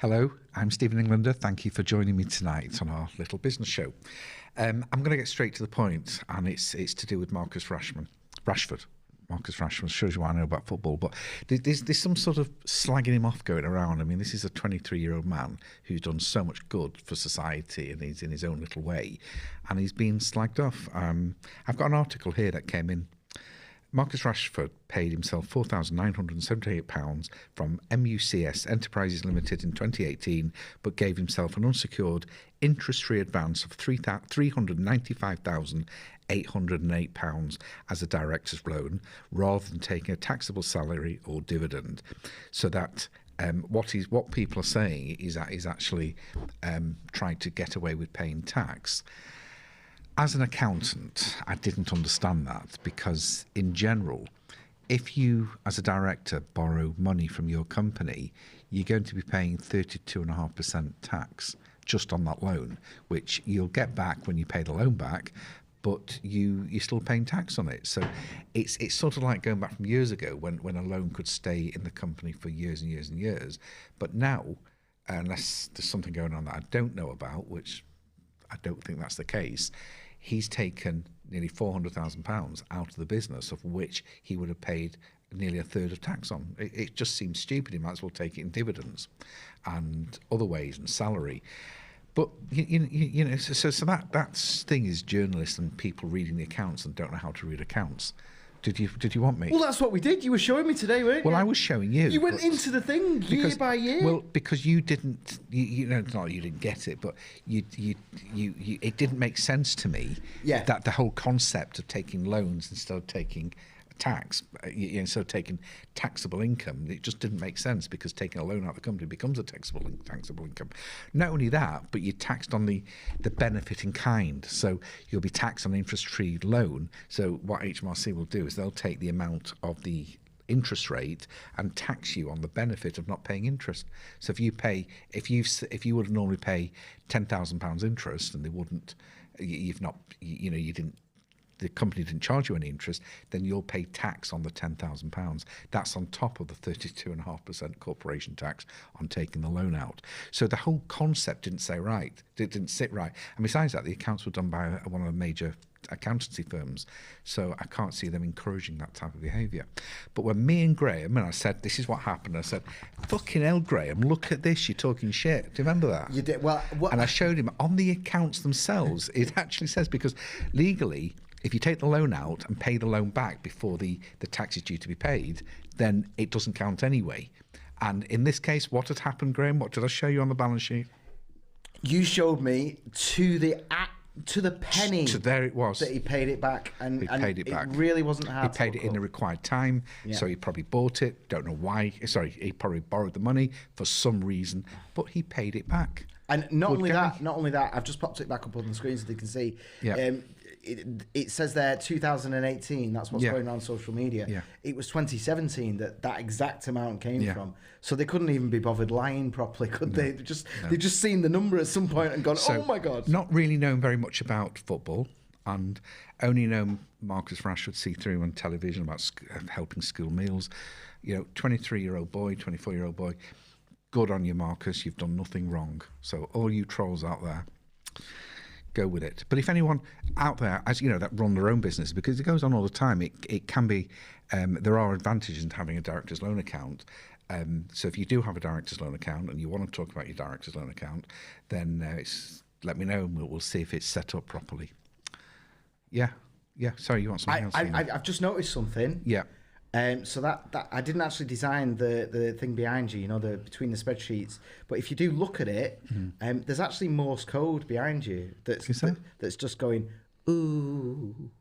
Hello, I'm Stephen Englander. Thank you for joining me tonight on our little business show. I'm going to get straight to the point, and it's to do with Marcus Rashford. Marcus Rashford shows you what I know about football, but there's some sort of slagging him off going around. I mean, this is a 23-year-old man who's done so much good for society, and he's in his own little way, and he's been slagged off. I've got an article here that came in. Marcus Rashford paid himself £4,978 from MUCS Enterprises Limited in 2018, but gave himself an unsecured interest-free advance of £395,808 as a director's loan, rather than taking a taxable salary or dividend. So that what people are saying is that he's actually tried to get away with paying tax. As an accountant, I didn't understand that, because in general, if you, as a director, borrow money from your company, you're going to be paying 32.5% tax just on that loan, which you'll get back when you pay the loan back, but you're still paying tax on it. So it's sort of like going back from years ago when a loan could stay in the company for years and years and years. But now, unless there's something going on that I don't know about, which I don't think that's the case, he's taken nearly £400,000 out of the business, of which he would have paid nearly a third of tax on. It just seems stupid. He might as well take it in dividends and other ways and salary. But you know, so that thing is journalists and people reading the accounts and don't know how to read accounts. Did you want me? Well, that's what we did. You were showing me today, weren't you? Well, I was showing you. You went into the thing year by year. Well, because you didn't. You know, not you didn't get it, but you it didn't make sense to me. Yeah. That the whole concept of taking loans instead of taking tax, instead of taking taxable income, it just didn't make sense, because taking a loan out of the company becomes a taxable income. Not only that, but you're taxed on the benefit in kind. So you'll be taxed on an interest-free loan. So what HMRC will do is they'll take the amount of the interest rate and tax you on the benefit of not paying interest. So if you would normally pay £10,000 interest, and they wouldn't, you didn't. The company didn't charge you any interest, then you'll pay tax on the £10,000. That's on top of the 32.5% corporation tax on taking the loan out. So the whole concept didn't sit right. And besides that, the accounts were done by one of the major accountancy firms, so I can't see them encouraging that type of behaviour. But when me and Graham, and I said, this is what happened, I said, fucking hell, Graham, look at this, you're talking shit. Do you remember that? You did. Well, and I showed him on the accounts themselves, it actually says, because legally, if you take the loan out and pay the loan back before the tax is due to be paid, then it doesn't count anyway. And in this case, what had happened, Graham? What did I show you on the balance sheet? You showed me to the penny. So there it was. That he paid it back, and he paid it back. It really wasn't hard. He paid it in the required time, so he probably bought it. Don't know why. Sorry, he probably borrowed the money for some reason, but he paid it back. And not only that, I've just popped it back up on the screen so they can see. Yeah. It says there 2018. That's what's going on social media. Yeah. It was 2017 that exact amount came from. So they couldn't even be bothered lying properly, could they? They've just seen the number at some point and gone, so, oh my God. Not really knowing very much about football, and only know Marcus Rashford see through on television about helping school meals. 23-year-old boy, 24-year-old boy. Good on you, Marcus. You've done nothing wrong. So all you trolls out there, go with it. But if anyone out there, as you know, that run their own business, because it goes on all the time, it can be, there are advantages in having a director's loan account. So if you do have a director's loan account and you want to talk about your director's loan account, then let me know and we'll see if it's set up properly. Yeah. Sorry, you want something else? I've just noticed something. Yeah. So that I didn't actually design the thing behind you, between the spreadsheets. But if you do look at it, there's actually Morse code behind you that's just going, ooh.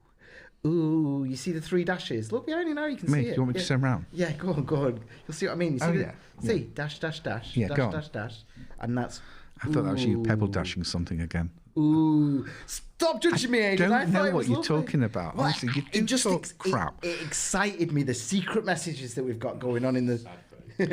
You see the 3 dashes? Look behind you now, you can see it. Do you want me to turn around? Yeah, go on. You'll see what I mean. You see see, dash, dash, yeah, dash, and that's... I thought that was you pebble dashing something again. Ooh, stop judging me, Aidan. I don't know what you're talking about. Well, honestly, you just talk crap. It excited me, the secret messages that we've got going on in the... do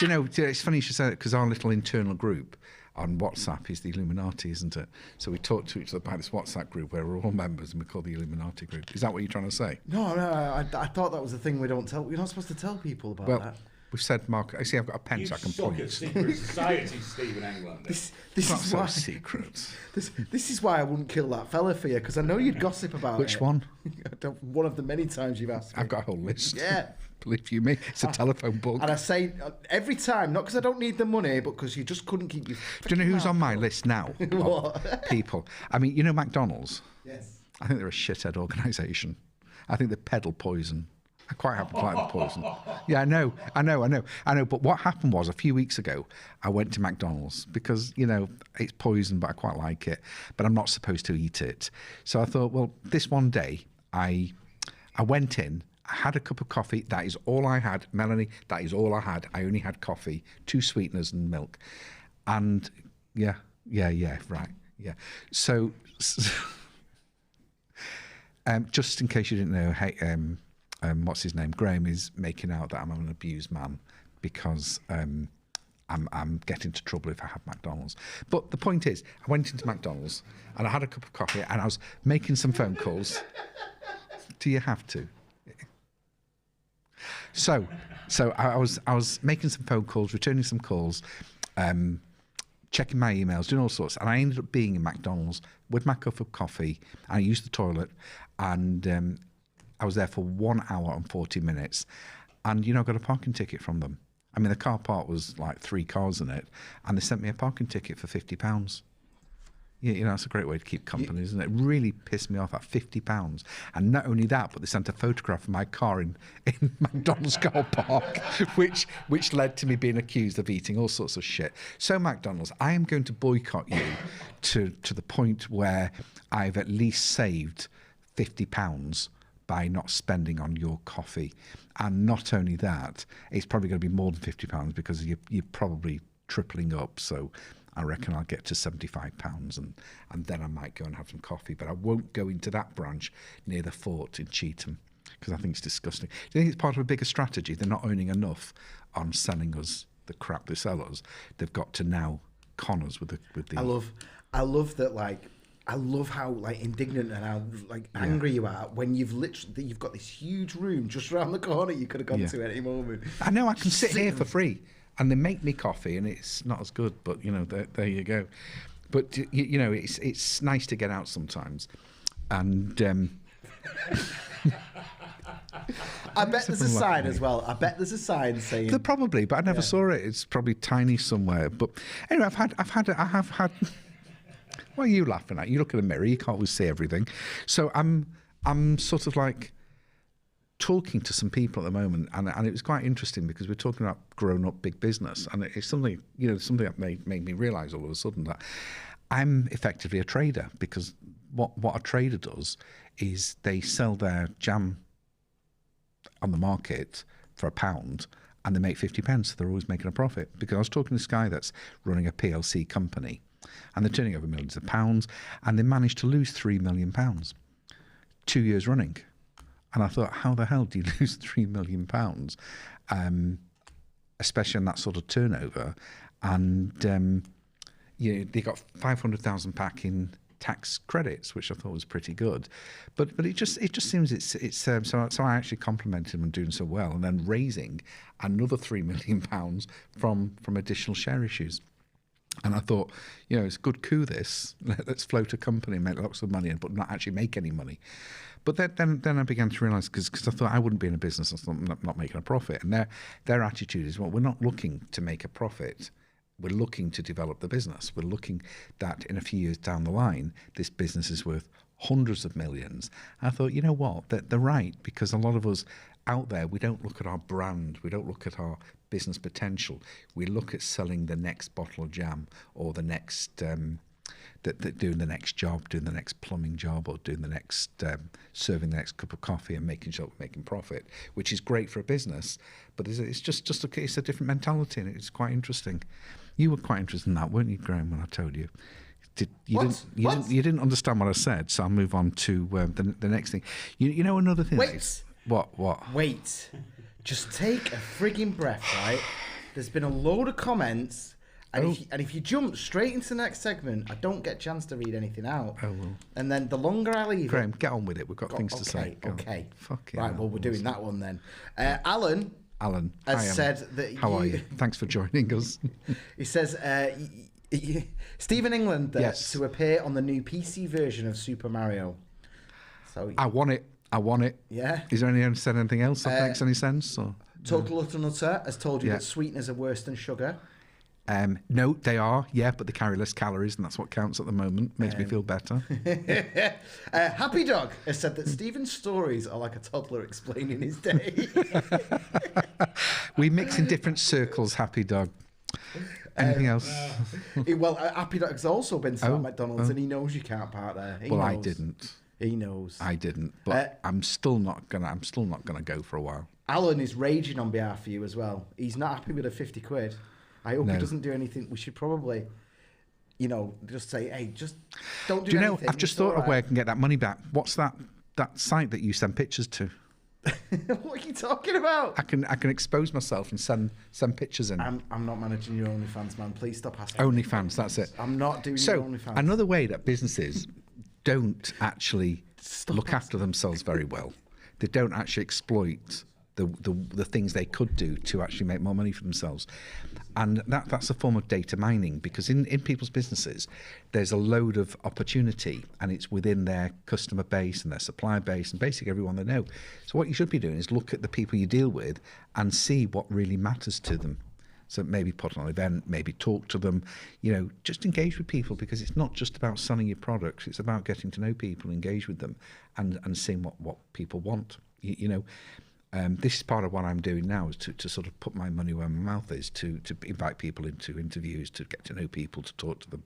you know, it's funny you should say that, because our little internal group on WhatsApp is the Illuminati, isn't it? So we talk to each other about this WhatsApp group where we're all members and we call the Illuminati group. Is that what you're trying to say? No, I thought that was the thing we don't tell. We're not supposed to tell people about that. We've said, Mark, I see I've got a pen so I can suck point. at secret society, Stephen England. This Not is so why. secrets. This is why I wouldn't kill that fella for you, because I know you'd gossip about it. Which one? One of the many times you've asked me. I've got a whole list. Yeah. Believe you me, it's a telephone book. And I say every time, not because I don't need the money, but because you just couldn't keep your. Do you know who's on my list now? What? People. I mean, you know McDonald's? Yes. I think they're a shithead organisation. I think they peddle poison. I quite happen to like the poison. Yeah, I know. But what happened was, a few weeks ago, I went to McDonald's because, you know, it's poison, but I quite like it. But I'm not supposed to eat it. So I thought, well, this one day, I went in, I had a cup of coffee. That is all I had. Melanie, that is all I had. I only had coffee, 2 sweeteners and milk. And, right, yeah. So... just in case you didn't know, hey, what's his name? Graham is making out that I'm an abused man because I'm getting into trouble if I have McDonald's. But the point is, I went into McDonald's and I had a cup of coffee and I was making some phone calls. Do you have to? So I was making some phone calls, returning some calls, checking my emails, doing all sorts, and I ended up being in McDonald's with my cup of coffee. And I used the toilet, and I was there for 1 hour and 40 minutes. And, you know, I got a parking ticket from them. I mean, the car park was like 3 cars in it, and they sent me a parking ticket for £50. Yeah, you know, that's a great way to keep company, isn't it? It really pissed me off at £50. And not only that, but they sent a photograph of my car in McDonald's car park, which led to me being accused of eating all sorts of shit. So McDonald's, I am going to boycott you to the point where I've at least saved £50 by not spending on your coffee. And not only that, it's probably going to be more than £50 because you're probably tripling up. So I reckon I'll get to £75 and then I might go and have some coffee. But I won't go into that branch near the fort in Cheetham because I think it's disgusting. Do you think it's part of a bigger strategy? They're not earning enough on selling us the crap they sell us. They've got to now con us with the. I love that. Like, I love how like indignant and how like angry you are when you've got this huge room just around the corner you could have gone to at any moment. I know I can sit here for free. And they make me coffee, and it's not as good, but, you know, there you go. But, you know, it's nice to get out sometimes. And... I bet there's a sign as well. I bet there's a sign saying... There probably, but I never saw it. It's probably tiny somewhere. But anyway, I have had... What are you laughing at? You look in the mirror, you can't always see everything. So I'm sort of like... talking to some people at the moment, and it was quite interesting because we're talking about grown up big business, and it's something, you know, something that made me realise all of a sudden that I'm effectively a trader, because what a trader does is they sell their jam on the market for £1 and they make 50p, so they're always making a profit. Because I was talking to this guy that's running a PLC company and they're turning over millions of pounds, and they managed to lose £3 million 2 years running. And I thought, how the hell do you lose £3 million, especially on that sort of turnover? And you know, they got 500,000 back in tax credits, which I thought was pretty good. But it just seems it's so I actually complimented him on doing so well, and then raising another £3 million from additional share issues. And I thought, you know, it's a good coup this. Let's float a company and make lots of money, but not actually make any money. But then I began to realise, because I thought I wouldn't be in a business that's not making a profit. And their attitude is, well, we're not looking to make a profit. We're looking to develop the business. We're looking that in a few years down the line, this business is worth hundreds of millions. And I thought, you know what, they're right, because a lot of us out there, we don't look at our brand, we don't look at our business potential. We look at selling the next bottle of jam, or the next... doing the next job, doing the next plumbing job, or doing the next serving the next cup of coffee and making sure we're making profit, which is great for a business. But it's a different mentality, and it's quite interesting. You were quite interested in that, weren't you, Graham? When I told you, you didn't understand what I said, so I'll move on to the next thing. You know another thing. Wait. What? Wait. Just take a frigging breath, right? There's been a load of comments. And if you jump straight into the next segment, I don't get a chance to read anything out. Oh, well. And then the longer I leave Graham, get on with it. We've got things to say. Okay. Fucking right, well, we're doing that one then. Alan Alan. has Hi, Alan. said that How are you? Thanks for joining us. He says, Stephen England Yes. to appear on the new PC version of Super Mario. So I want it. Yeah. Is there anyone said anything else that makes any sense? Or Total Utter Nutter has told you Yeah. that sweeteners are worse than sugar. no, they are. Yeah, but they carry less calories, and that's what counts at the moment. Makes me feel better. Happy Dog has said that Stephen's stories are like a toddler explaining his day. We mix in different circles. Happy Dog. Anything else? Well, Happy Dog has also been to McDonald's, and he knows you can't park there. He Well, I knows. didn't. He knows. I didn't. But I'm still not gonna go for a while. Alan is raging on behalf of you as well. He's not happy with the 50 quid. I hope No. he doesn't do anything. We should probably, just say, hey, just don't do Do you know? anything. I've just It's thought all of where I right. can get that money back. What's that site that you send pictures to? What are you talking about? I can expose myself and send pictures in. I'm not managing your OnlyFans, man. Please stop asking. OnlyFans, that's it. I'm not doing So your OnlyFans. another way that businesses don't actually look after themselves very well. They don't actually exploit the things they could do to actually make more money for themselves. And that's a form of data mining, because in people's businesses, there's a load of opportunity, and it's within their customer base and their supplier base and basically everyone they know. So what you should be doing is look at the people you deal with and see what really matters to them. So maybe put on an event, maybe talk to them, just engage with people, because it's not just about selling your products. It's about getting to know people, engage with them, and seeing what people want. This is part of what I'm doing now, is to sort of put my money where my mouth is, to invite people into interviews, to get to know people, to talk to them.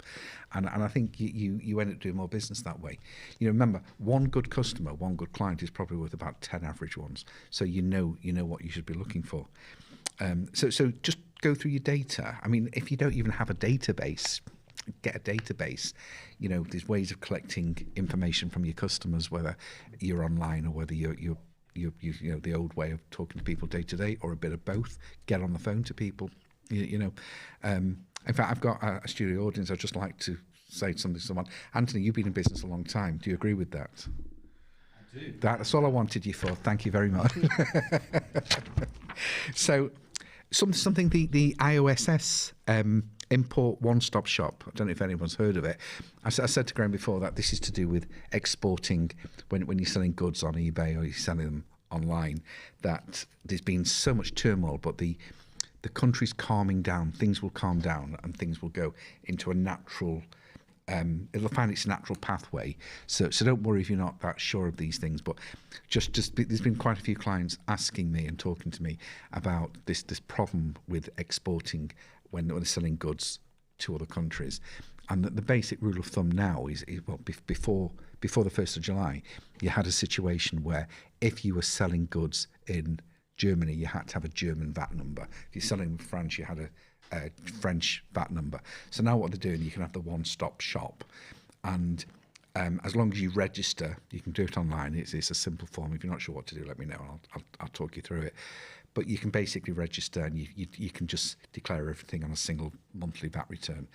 And I think you end up doing more business that way. Remember, one good customer, one good client is probably worth about 10 average ones. So you know what you should be looking for. So just go through your data. I mean, if you don't even have a database, get a database. There's ways of collecting information from your customers, whether you're online or whether you're the old way of talking to people day to day, or a bit of both. Get on the phone to people. In fact, I've got a studio audience. I'd just like to say something to someone. Anthony, you've been in business a long time. Do you agree with that? I do. That's all I wanted you for. Thank you very much. So, something the IOSS import one-stop shop. I don't know if anyone's heard of it. I said to Graham before that this is to do with exporting when you're selling goods on eBay or you're selling them online. That there's been so much turmoil, but the country's calming down. Things will calm down, and things will go into a natural. It'll find its natural pathway. So don't worry if you're not that sure of these things. But there's been quite a few clients asking me and talking to me about this problem with exporting when they're selling goods to other countries. And the basic rule of thumb now is before the 1st of July, you had a situation where if you were selling goods in Germany, you had to have a German VAT number. If you're selling in France, you had a French VAT number. So now what they're doing, you can have the one-stop shop, and as long as you register, you can do it online. It's a simple form. If you're not sure what to do, let me know, and I'll talk you through it. But you can basically register, and you can just declare everything on a single monthly VAT return.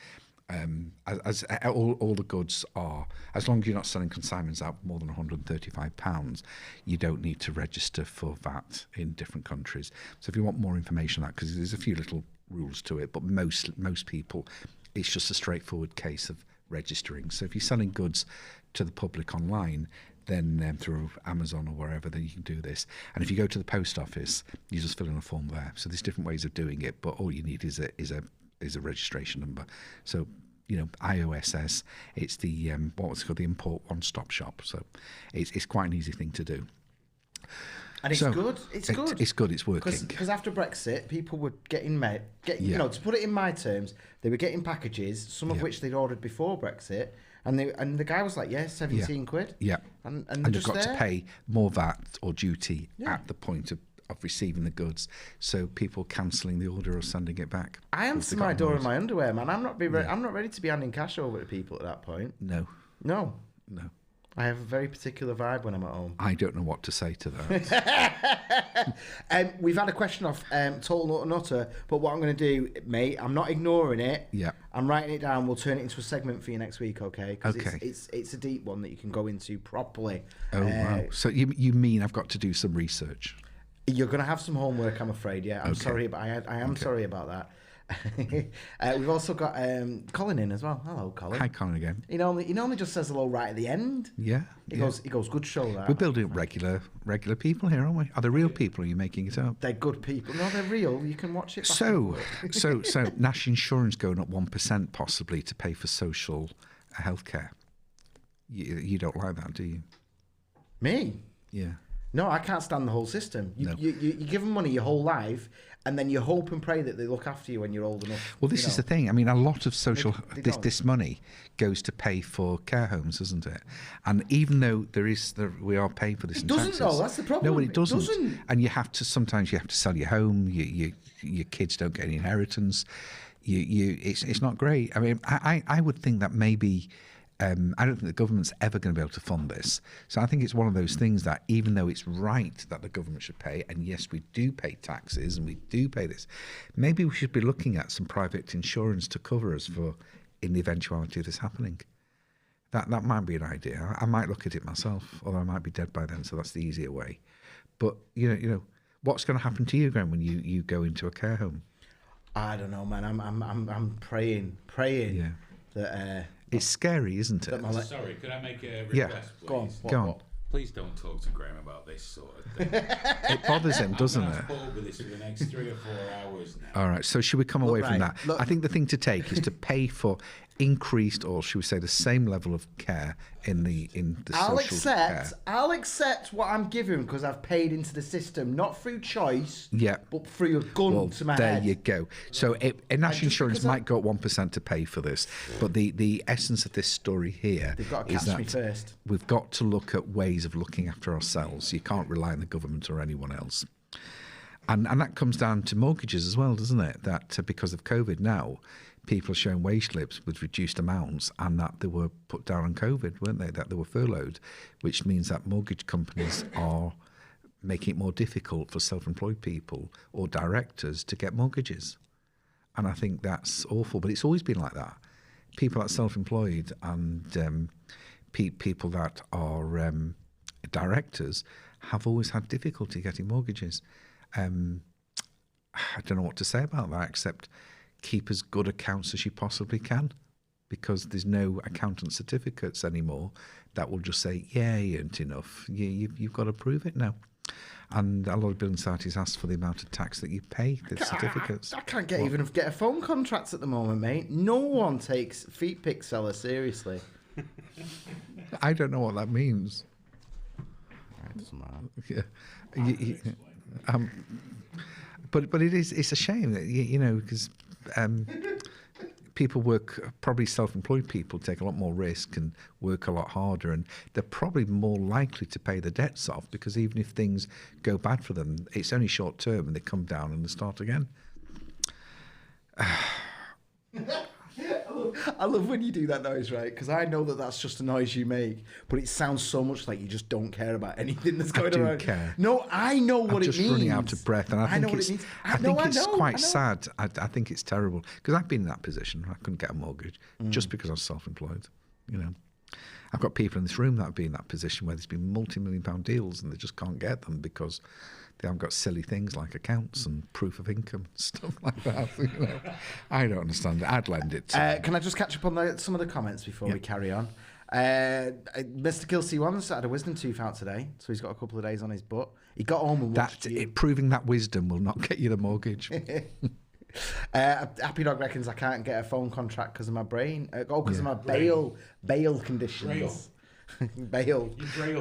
As all the goods are, as long as you're not selling consignments out more than £135, you don't need to register for VAT in different countries. So if you want more information on that, because there's a few little rules to it, but most people, it's just a straightforward case of registering. So if you're selling goods to the public online, then through Amazon or wherever, then you can do this. And if you go to the post office, you just fill in a form there. So there's different ways of doing it, but all you need is a registration number. So IOSS, it's the what's called the import one-stop shop. So it's quite an easy thing to do. And it's good. It's good. It's good. It's working. Because after Brexit, people were getting to put it in my terms, they were getting packages, some of which they'd ordered before Brexit, and the guy was like, 17 quid. Yeah. And you've got to pay more VAT or duty at the point of receiving the goods. So people cancelling the order or sending it back. I answer my door in my underwear, man. I'm not ready to be handing cash over to people at that point. No. I have a very particular vibe when I'm at home. I don't know what to say to that. We've had a question off Total Nutter, but what I'm going to do, mate, I'm not ignoring it. Yeah. I'm writing it down. We'll turn it into a segment for you next week, okay? Okay. It's a deep one that you can go into properly. Oh, wow. So you mean I've got to do some research? You're going to have some homework, I'm afraid. Yeah, I'm sorry, but I am sorry about that. We've also got Colin in as well. Hello, Colin. Hi, Colin again. He normally just says hello right at the end. Yeah. He goes, good show that. We're building up regular people here, aren't we? Are they real people? Or are you making it up? They're good people. No, they're real. You can watch it. So national insurance going up 1% possibly to pay for social healthcare. You don't like that, do you? Me? Yeah. No, I can't stand the whole system. You give them money your whole life, and then you hope and pray that they look after you when you're old enough. Well, this is the thing. I mean, a lot of this money goes to pay for care homes, doesn't it? And even though we are paying for this, it doesn't. Though that's the problem. No, it doesn't. And sometimes you have to sell your home. Your kids don't get any inheritance. It's not great. I mean, I would think that maybe. I don't think the government's ever going to be able to fund this. So I think it's one of those things that even though it's right that the government should pay, and yes, we do pay taxes and we do pay this, maybe we should be looking at some private insurance to cover us in the eventuality of this happening. That might be an idea. I might look at it myself, although I might be dead by then, so that's the easier way. But, you know, what's going to happen to you, Graham, when you go into a care home? I don't know, man. I'm praying that... it's scary, isn't it? Sorry, could I make a request, please? Go on. Please don't talk to Graham about this sort of thing. It bothers him, doesn't it? I'm going to with this for the next 3 or 4 hours now. All right, so should we come away from that? I think the thing to take is to pay for increased, or should we say the same level of care in the social care. I'll accept what I'm given because I've paid into the system, not through choice, but through a gun to my head. There you go. So national insurance might go up 1% to pay for this, but the essence of this story here is that we've got to look at ways of looking after ourselves. You can't rely on the government or anyone else. And that comes down to mortgages as well, doesn't it? That because of COVID now, people are showing wage slips with reduced amounts, and that they were put down on COVID, weren't they? That they were furloughed, which means that mortgage companies are making it more difficult for self-employed people or directors to get mortgages. And I think that's awful, but it's always been like that. People that are self-employed and people that are directors have always had difficulty getting mortgages. I don't know what to say about that, except keep as good accounts as you possibly can, because there's no accountant certificates anymore that will just say, yeah, you earned enough. You've got to prove it now. And a lot of building societies ask for the amount of tax that you pay, the certificates. I can't get a phone contract at the moment, mate. No one takes feet pick seller seriously. I don't know what that means. It doesn't matter. Yeah. But it's a shame that, because people probably self-employed people take a lot more risk and work a lot harder, and they're probably more likely to pay the debts off, because even if things go bad for them, it's only short term and they come down and they start again. I love when you do that noise, right? Because I know that that's just a noise you make, but it sounds so much like you just don't care about anything that's going on. I do care. No, I know what it means. I'm just running out of breath, and I think it's quite sad. I think it's terrible, because I've been in that position. I couldn't get a mortgage just because I was self-employed. I've got people in this room that have been in that position where there's been multi-million-pound deals and they just can't get them because they haven't got silly things like accounts and proof of income, stuff like that. I don't understand it. I'd lend it to Can I just catch up on some of the comments before we carry on? Mr. Kilsey had a wisdom tooth out today, so he's got a couple of days on his butt. He got home and watched proving that wisdom will not get you the mortgage. Happy Dog reckons I can't get a phone contract because of my brain. Because of my bail conditions. Bail.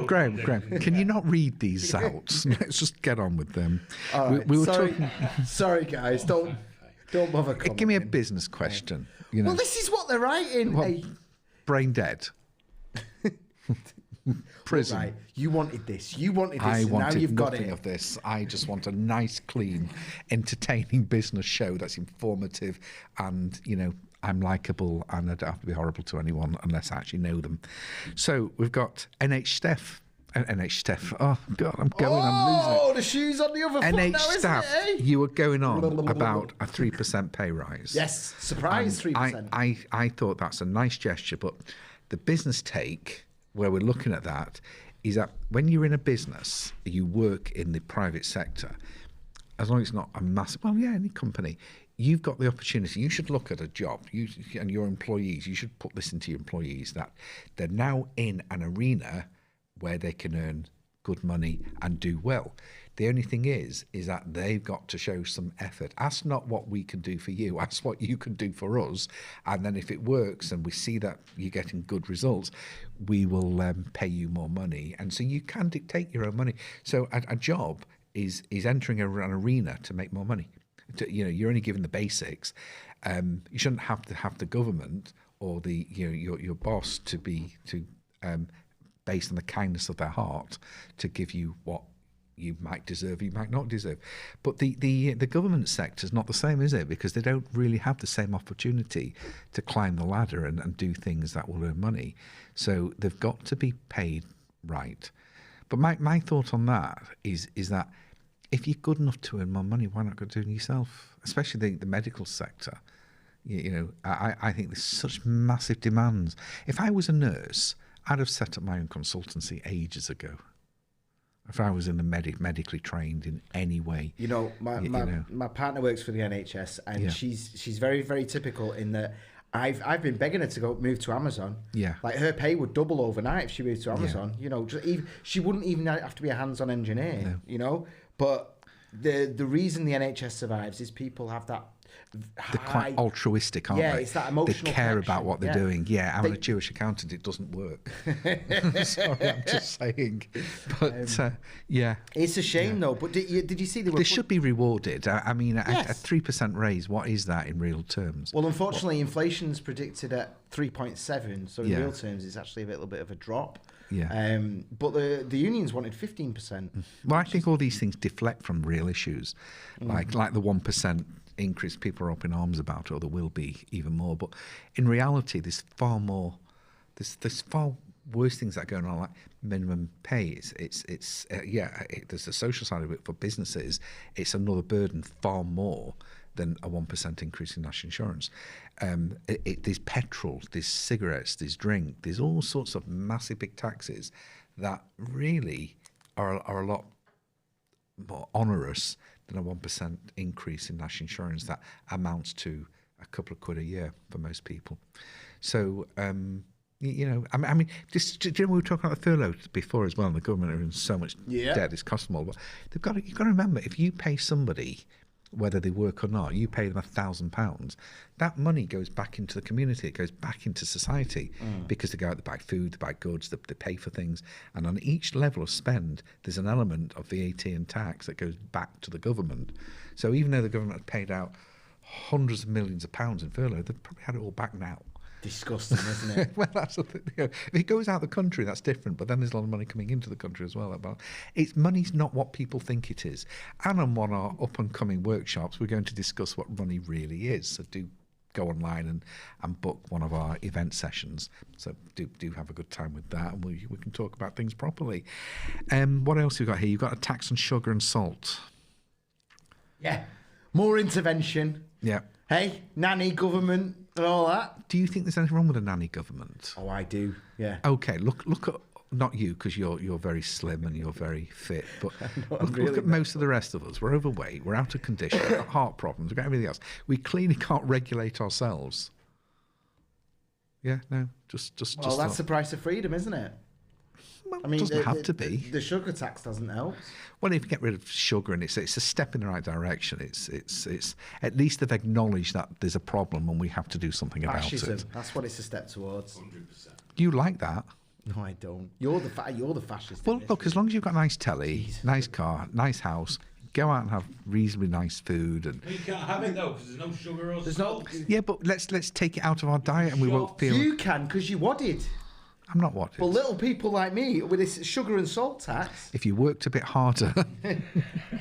Graham, can you not read these out? Let's just get on with them. Right. We were talking. Sorry, guys. Don't bother. Give me a business question. Well, this is what they're writing. Hey. Brain dead. Prison. Right. You wanted this. I wanted now you've got nothing it. of this. I just want a nice, clean, entertaining business show that's informative, and I'm likable, and I don't have to be horrible to anyone unless I actually know them. So we've got NH Steph. Oh God, I'm losing it. Oh, the shoe's on the other foot NH now, Staff, isn't it? you were going on about a 3% pay rise. Yes, surprise 3%. I thought that's a nice gesture, but the business take, where we're looking at that, is that when you're in a business, you work in the private sector, as long as it's not a massive, well, yeah, any company, you've got the opportunity. You should look at a job, and your employees, you should put this into your employees, that they're now in an arena where they can earn good money and do well. The only thing is that they've got to show some effort. Ask not what we can do for you, ask what you can do for us. And then if it works and we see that you're getting good results, we will pay you more money. And so you can dictate your own money. So a job is entering an arena to make more money. You're only given the basics. You shouldn't have to have the government or the your boss to based on the kindness of their heart to give you what you might deserve, you might not deserve. But the government sector is not the same, is it? Because they don't really have the same opportunity to climb the ladder and do things that will earn money. So they've got to be paid right. But my thought on that is that if you're good enough to earn more money, why not go do it yourself? Especially the medical sector. I think there's such massive demands. If I was a nurse, I'd have set up my own consultancy ages ago. If I was in the medically trained in any way. My partner works for the NHS, and she's very, very typical in that I've been begging her to move to Amazon. Yeah. Like her pay would double overnight if she moved to Amazon. Yeah. She wouldn't even have to be a hands-on engineer. No. But the reason the NHS survives is people have that they're quite altruistic, aren't they? Yeah, it's that emotional They care connection. about what they're doing. Yeah, I'm a Jewish accountant. It doesn't work. Sorry, I'm just saying. But yeah, it's a shame though. But did you see they should be rewarded? I mean, a 3% raise. What is that in real terms? Well, unfortunately, inflation's predicted at 3.7. So in real terms, it's actually a little bit of a drop. Yeah. But the unions wanted 15%. Well, I think all these things deflect from real issues, like the 1% increase. People are up in arms about, or there will be even more. But in reality, there's far more. There's far worse things that are going on, like minimum pay. There's the social side of it for businesses. It's another burden far more than a 1% increase in national insurance. There's petrol, there's cigarettes, there's drink, there's all sorts of massive big taxes that really are a lot more onerous than a 1% increase in national insurance that amounts to a couple of quid a year for most people. So, I mean, do you know, we were talking about the furlough before as well, and the government are in so much debt, it's cost them all. But you've got to remember, if you pay somebody, whether they work or not, you pay them £1,000, that money goes back into the community, it goes back into society, because they go out, they buy food, they buy goods, they pay for things. And on each level of spend, there's an element of VAT and tax that goes back to the government. So even though the government had paid out hundreds of millions of pounds in furlough, they've probably had it all back now. Disgusting, isn't it? Well, that's the thing. If it goes out of the country, that's different. But then there's a lot of money coming into the country as well. Money's not what people think it is. And on one of our up-and-coming workshops, we're going to discuss what money really is. So do go online and book one of our event sessions. So do have a good time with that, and we can talk about things properly. What else have you got here? You've got a tax on sugar and salt. Yeah. More intervention. Yeah. Hey, nanny government and all that. Do you think there's anything wrong with a nanny government? Oh, I do. Yeah. Okay. Look at, not you, because you're very slim and you're very fit, but look at most of the rest of us. We're overweight. We're out of condition. We've got heart problems. We've got everything else. We clearly can't regulate ourselves. Yeah. No. Just. Well, that's the price of freedom, isn't it? Well, I mean, it doesn't have to be. The sugar tax doesn't help. Well, if you get rid of sugar, and it's a step in the right direction. It's at least they've acknowledged that there's a problem and we have to do something about it. That's what it's a step towards. 100%. Do you like that? No, I don't. You're the fascist. Well, look, as long as you've got a nice telly, nice car, nice house, go out and have reasonably nice food. And you can't have it though, because there's no sugar or salt. Yeah, but let's take it out of our diet, and we won't feel. You can, because you wadded. I'm not what. But little people like me with this sugar and salt tax. If you worked a bit harder.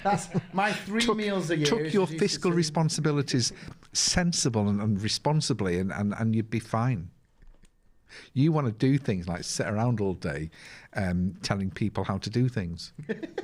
That's my 3 meals a year. Took your fiscal responsibilities sensible and responsibly, and you'd be fine. You want to do things like sit around all day telling people how to do things.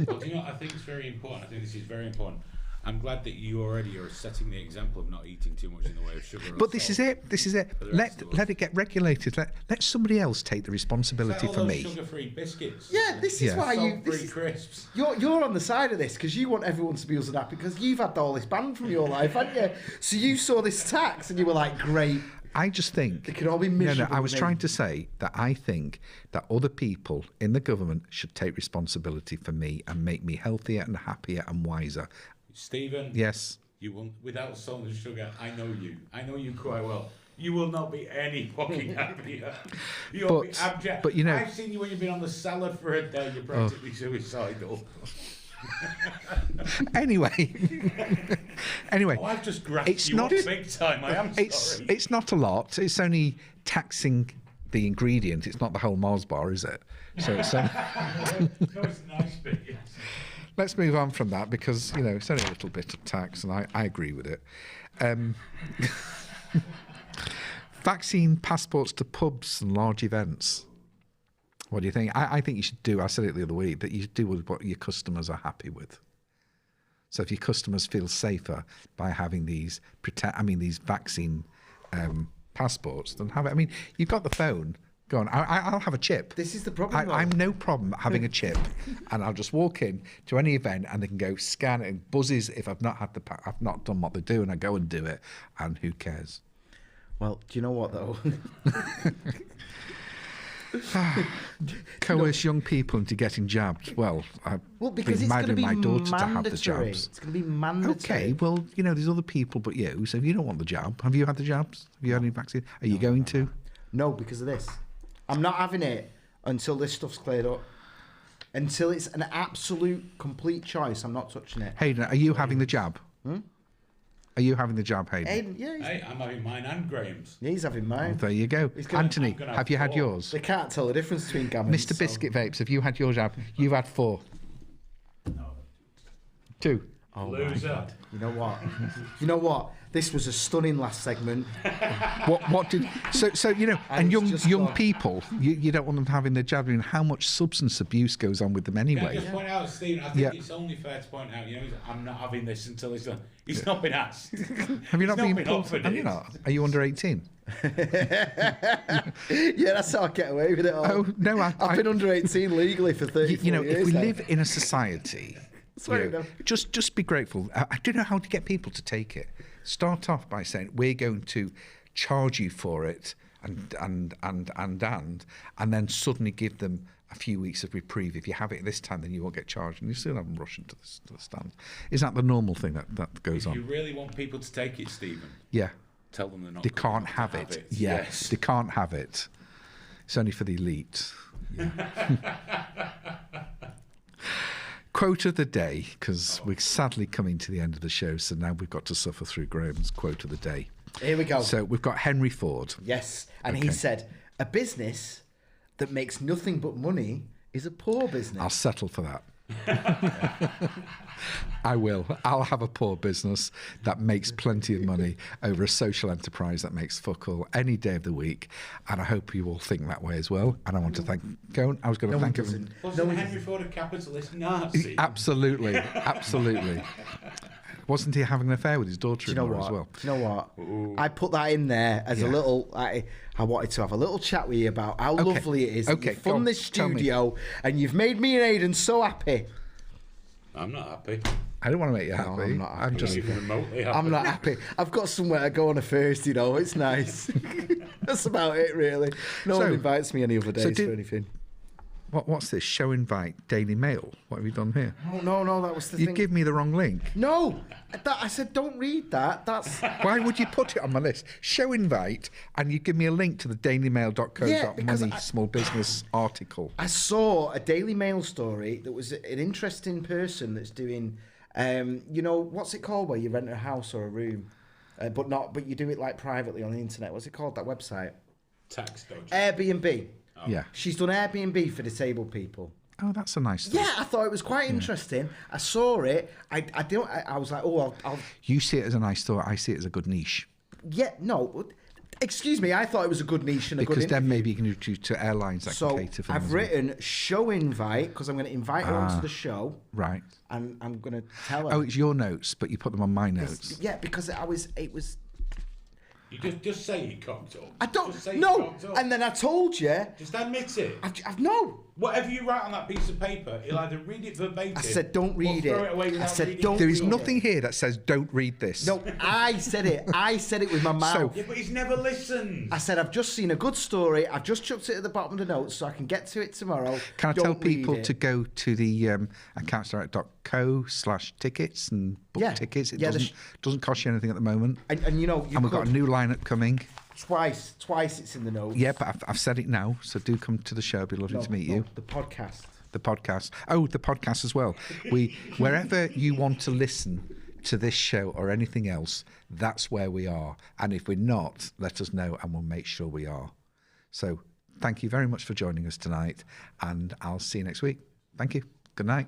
Well, do you know, I think it's very important. I think this is very important. I'm glad that you already are setting the example of not eating too much in the way of sugar. But this is it. This is it. Let it get regulated. Let somebody else take the responsibility for me. Sugar-free biscuits. Yeah, this is why you. Salt-free crisps. You're on the side of this because you want everyone to be using that because you've had all this banned from your life, haven't you? So you saw this tax and you were like, great. I just think... It can all be miserable. No, I was trying to say that I think that other people in the government should take responsibility for me and make me healthier and happier and wiser. Stephen. Yes. You will, without salt and sugar, I know you. I know you quite well. You will not be any fucking happier. You'll be abject. But you know... I've seen you when you've been on the salad for a day. You're practically suicidal. Anyway, I've just grasped you up big time. I am sorry. It's not a lot. It's only taxing the ingredient. It's not the whole Mars bar, is it? So it's no, it's nice, but yes. Let's move on from that because it's only a little bit of tax, and I agree with it. Vaccine passports to pubs and large events. What do you think? I think you should do, I said it the other week, that you should do what your customers are happy with. So if your customers feel safer by having these vaccine passports, then have it. I mean, you've got the phone. Go on, I'll have a chip. This is the problem. I'm no problem having a chip, and I'll just walk in to any event, and they can go scan it and buzzes if I've not done what they do, and I go and do it, and who cares? Well, do you know what though? Coerce young people into getting jabbed. Well, because it's going to be my daughter mandatory. to have the jabs. It's going to be mandatory. Okay, well, there's other people but you. So if you don't want the jab, have you had the jabs? Have you had any vaccine? Are you going to? No, because of this. I'm not having it until this stuff's cleared up. Until it's an absolute, complete choice, I'm not touching it. Hayden, are you having the jab? Are you having the jab, Hayden? Yeah. Hey, I'm having mine and Graham's. Yeah, he's having mine. There you go. Anthony, have you had yours? They can't tell the difference between gammons. Mr. Biscuit Vapes, have you had your jab? You've had 4. No. 2. Oh Loser. my God. You know what? This was a stunning last segment. What did so and young people, you don't want them having the jab. I mean, how much substance abuse goes on with them anyway? Can I just point out, Stephen, I think it's only fair to point out, I'm not having this until it's done. He's not been asked. Have you not been offered? Have you not? Are you under 18? Yeah, that's how I get away with it all. Oh no, I've been under 18 legally for 34 years. If we live in a society, just be grateful. I don't know how to get people to take it. Start off by saying we're going to charge you for it, and then suddenly give them a few weeks of reprieve. If you have it this time, then you won't get charged, and you still have them rush into the stand. Is that the normal thing that goes on? If you really want people to take it, Stephen, tell them they're not. They can't have it. Yes, they can't have it. It's only for the elite. Yeah. Quote of the day, because we're sadly coming to the end of the show, so now we've got to suffer through Graham's quote of the day. Here we go. So we've got Henry Ford. Yes, and he said, a business that makes nothing but money is a poor business. I'll settle for that. I will. I'll have a poor business that makes plenty of money over a social enterprise that makes fuck all any day of the week. And I hope you all think that way as well. And I want to thank... I was going to thank him. Wasn't Henry Ford a capitalist Nazi? Absolutely. Wasn't he having an affair with his daughter-in-law as well? Do you know what? Ooh. I put that in there as a little... I wanted to have a little chat with you about how lovely it is that you've fun this studio and you've made me and Aidan so happy. I'm not happy. I don't want to make you happy. No, I'm not happy. I'm just even remotely happy. I'm not happy. I've got somewhere to go on a first, It's nice. That's about it, really. No one invites me any other days for anything. What's this? Show invite, Daily Mail. What have you done here? No, that was the thing. You give me the wrong link. No, I said don't read that. That's why would you put it on my list? Show invite, and you give me a link to the dailymail.co.money small business article. I saw a Daily Mail story that was an interesting person that's doing, what's it called where you rent a house or a room, but you do it like privately on the internet. What's it called? That website? Tax dodge. Airbnb. Oh. Yeah. She's done Airbnb for disabled people. Oh, that's a nice thing. Yeah, I thought it was quite interesting. I saw it. I was like, I'll... You see it as a nice thought. I see it as a good niche. Yeah, no. Excuse me, I thought it was a good niche and a good Because interview. then maybe you can introduce to airlines that can cater for them. I've written show invite because I'm going to invite her onto the show. Right. And I'm going to tell her. Oh, it's your notes, but you put them on my notes. Yeah, because it was. You just say you cocked up. I don't. Just say you No. cocked up. And then I told you. Just admit it. I've no. Whatever you write on that piece of paper, he'll either read it verbatim. I said don't read or throw it. away I without said reading don't. it. There is read nothing it. here that says don't read this. No, I said it. I said it with my mouth. Yeah, but he's never listened. I said I've just seen a good story. I've just chucked it at the bottom of the notes so I can get to it tomorrow. Can I tell Don't read people it. to go to the accountsdirect.co/tickets and book Yeah. tickets? It Yeah, doesn't cost you anything at the moment. And you know, And we've got a new lineup coming. twice it's in the notes. Yeah, but I've said it now, so do come to the show. It'd be lovely to meet you. The podcast. The podcast. Oh, the podcast as well. Wherever you want to listen to this show or anything else, that's where we are. And if we're not, let us know and we'll make sure we are. So thank you very much for joining us tonight, and I'll see you next week. Thank you. Good night.